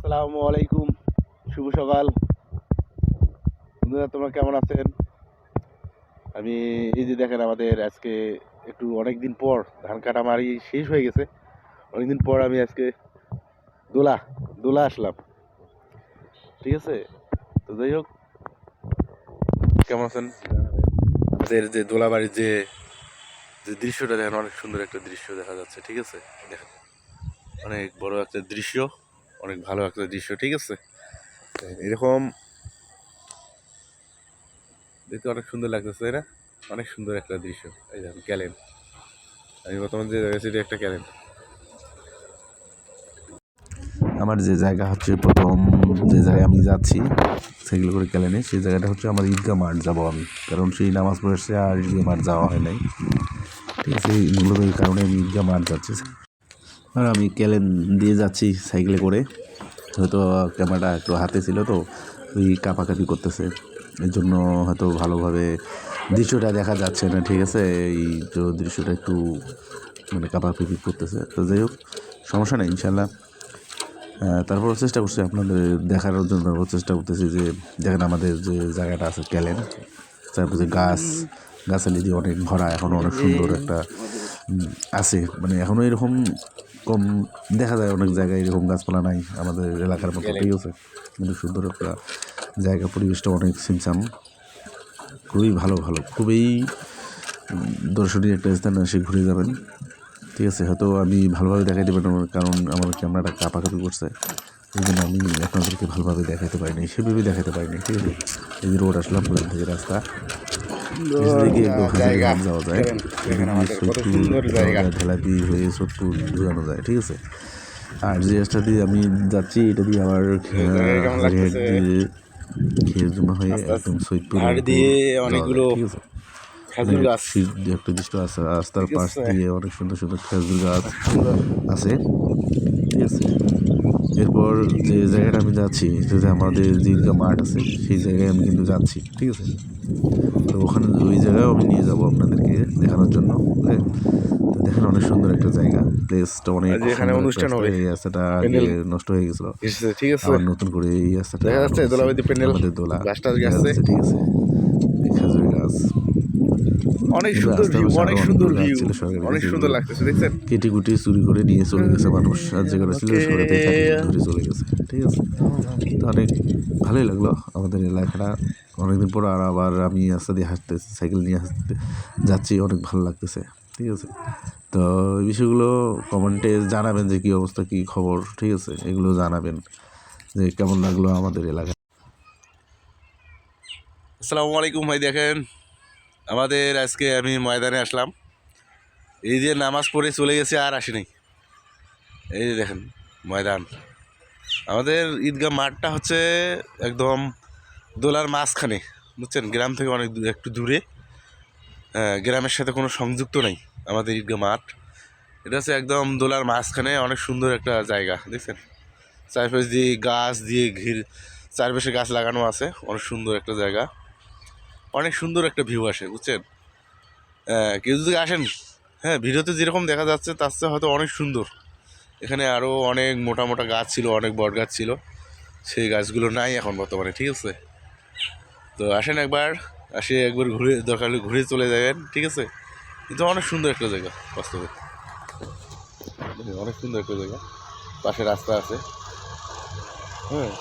আসসালামু আলাইকুম, শুভ সকাল বন্ধুরা, তোমরা কেমন আছেন? আমি এই যে দেখেন, আমাদের আজকে একটু অনেকদিন পর ধান কাটা মারি শেষ হয়ে গেছে। অনেকদিন পর আমি আজকে দোলা দোলা আসলাম, ঠিক আছে। তো যাই হোক, কেমন আছেন? আমাদের যে দোলা বাড়ির যে যে দৃশ্যটা দেখেন, অনেক সুন্দর একটা দৃশ্য দেখা যাচ্ছে, ঠিক আছে। দেখেন, অনেক বড় একটা দৃশ্য, অনেক ভালো একটা দৃশ্য, ঠিক আছে। এরকম দেখতে অনেক সুন্দর লাগতেছে, তাই না? অনেক সুন্দর একটা দৃশ্য। এই দেখেন ক্যালেন, আমি বর্তমান যে জায়গায় সেটা একটা ক্যালেন। আমার যে জায়গা হচ্ছে, প্রথম যে জায়গায় আমি যাচ্ছি সাইকেল করে ক্যালেনে, সেই জায়গাটা হচ্ছে আমার ঈদগাহ মাঠ যাবো আমি, কারণ সেই নামাজ পড়ে এসে আর ঈদগাহ মাঠ যাওয়া হয় নাই, ঠিক আছে। মূলত এই কারণে আমি ঈদগাহ মাঠ যাচ্ছি, আর আমি ক্যালেন দিয়ে যাচ্ছি সাইকেলে করে। হয়তো ক্যামেরাটা একটু হাতে ছিল, তো ওই কাঁপাকাঁপি করতেছে, এই জন্য হয়তো ভালোভাবে দৃশ্যটা দেখা যাচ্ছে না, ঠিক আছে। এই তো দৃশ্যটা একটু মানে কাঁপাকাঁপি করতেছে, তো যাই হোক, সমস্যা নেই ইনশাল্লাহ। তারপর চেষ্টা করছি আপনাদের দেখানোর জন্য, চেষ্টা করতেছি যে দেখেন আমাদের যে জায়গাটা আছে ক্যালেন, চারপাশে গাছালি দিয়ে অনেক ভরা, এখনও অনেক সুন্দর একটা আছে, মানে এখনও এরকম কম দেখা যায়, অনেক জায়গায় এরকম গাছপালা নাই আমাদের এলাকার মতো, ঠিক আছে। কিন্তু সুন্দর একটা জায়গা, পরিবেশটা অনেক ছিমছাম, খুবই ভালো, খুবই দর্শনীয় একটা স্থান, এসে ঘুরে যাবেন, ঠিক আছে। হয়তো আমি ভালোভাবে দেখাইতে পারি না, কারণ আমার ক্যামেরাটা কাঁপাকাঁপি করছে, এই জন্য আমি আপনাদেরকে ভালোভাবে দেখাতে পারিনি, সেভাবে দেখাতে পারিনি, ঠিক আছে। এই যে রোড আসলাম, প্রথম থেকে রাস্তা যাওয়া যায়, ঢেলাপি হয়ে সোদপুর ঢুকানো যায়, ঠিক আছে। আর যে রাস্তা দিয়ে আমি যাচ্ছি, এটা দিয়ে আবার খেয়ে জমা হয়ে একদম সৈয়দপুর দিয়ে অনেকগুলো, ঠিক আছে। খেজুর গাছ একটা দৃশ্য আছে, রাস্তার পাশ দিয়ে অনেক সুন্দর সুন্দর খেজুর গাছ আছে, ঠিক আছে। এরপর যে জায়গাটা আমি যাচ্ছি, যে আমাদের যে ঈদগাহ মাঠ আছে, সেই জায়গায় আমি কিন্তু যাচ্ছি, ঠিক আছে। তো ওখানে ওই জায়গায় আমি নিয়ে যাবো আপনাদেরকে দেখানোর জন্য, তো দেখেন অনেক সুন্দর একটা জায়গা, প্লেসটা অনেক এখানে অনুষ্ঠান হবে। এই রাস্তাটা আগে নষ্ট হয়ে গেছিল, ঠিক আছে, আবার নতুন করে এই রাস্তাটা দেখা যাচ্ছে দোলাবাড়ি প্যান্ডেল, আমাদের দোলা গাছটা দেখা যাচ্ছে, ঠিক আছে। খেজুর গাছ, অনেক সুন্দর ভিউ, অনেক সুন্দর ভিউ, অনেক সুন্দর লাগতেছে, দেখছেন। কেটে কুটি চুরি করে নিয়ে চলে গেছে মানুষ, আর যেগুলো ছিল সেগুলো থেকে ধরে চলে গেছে, ঠিক আছে। তো অনেক ভালোই লাগলো আমাদের এলাকাটা অনেকদিন পর, আর আবার আমি রাস্তা দিয়ে হাঁটতেছি, সাইকেল নিয়ে হাঁটতে যাচ্ছি, অনেক ভালো লাগতেছে, ঠিক আছে। তো এই বিষয়গুলো কমেন্টে জানাবেন যে কী অবস্থা, কী খবর, ঠিক আছে। এগুলো জানাবেন যে কেমন লাগলো আমাদের এলাকা। আসসালামু আলাইকুম ভাই, দেখেন আমাদের আজকে আমি ময়দানে আসলাম, এই যে নামাজ পড়ে চলে গেছে আর আসি নাই। এই যে দেখেন ময়দান, আমাদের ঈদগাহ মাঠটা হচ্ছে একদম দোলার মাঝখানে, বুঝছেন, গ্রাম থেকে অনেক একটু দূরে, গ্রামের সাথে কোনো সংযুক্ত নেই আমাদের ঈদগাহ মাঠ। এটা হচ্ছে একদম দোলার মাঝখানে, অনেক সুন্দর একটা জায়গা, দেখছেন। চারপাশ দিয়ে গাছ দিয়ে চারপাশে গাছ লাগানো আছে, অনেক সুন্দর একটা জায়গা, অনেক সুন্দর একটা ভিউ আসে, বুঝছেন। কেউ যদি আসেন, হ্যাঁ, ভিডিওতে যেরকম দেখা যাচ্ছে তার চেয়ে হয়তো অনেক সুন্দর। এখানে আরও অনেক মোটা মোটা গাছ ছিল, অনেক বট গাছ ছিল, সেই গাছগুলো নাই এখন বর্তমানে, ঠিক আছে। তো আসেন একবার, একবার ঘুরে, দরকার হলে ঘুরে চলে যাবেন, ঠিক আছে। কিন্তু অনেক সুন্দর একটা জায়গা, বাস্তবে অনেক সুন্দর একটা জায়গা, পাশে রাস্তা আছে, হ্যাঁ।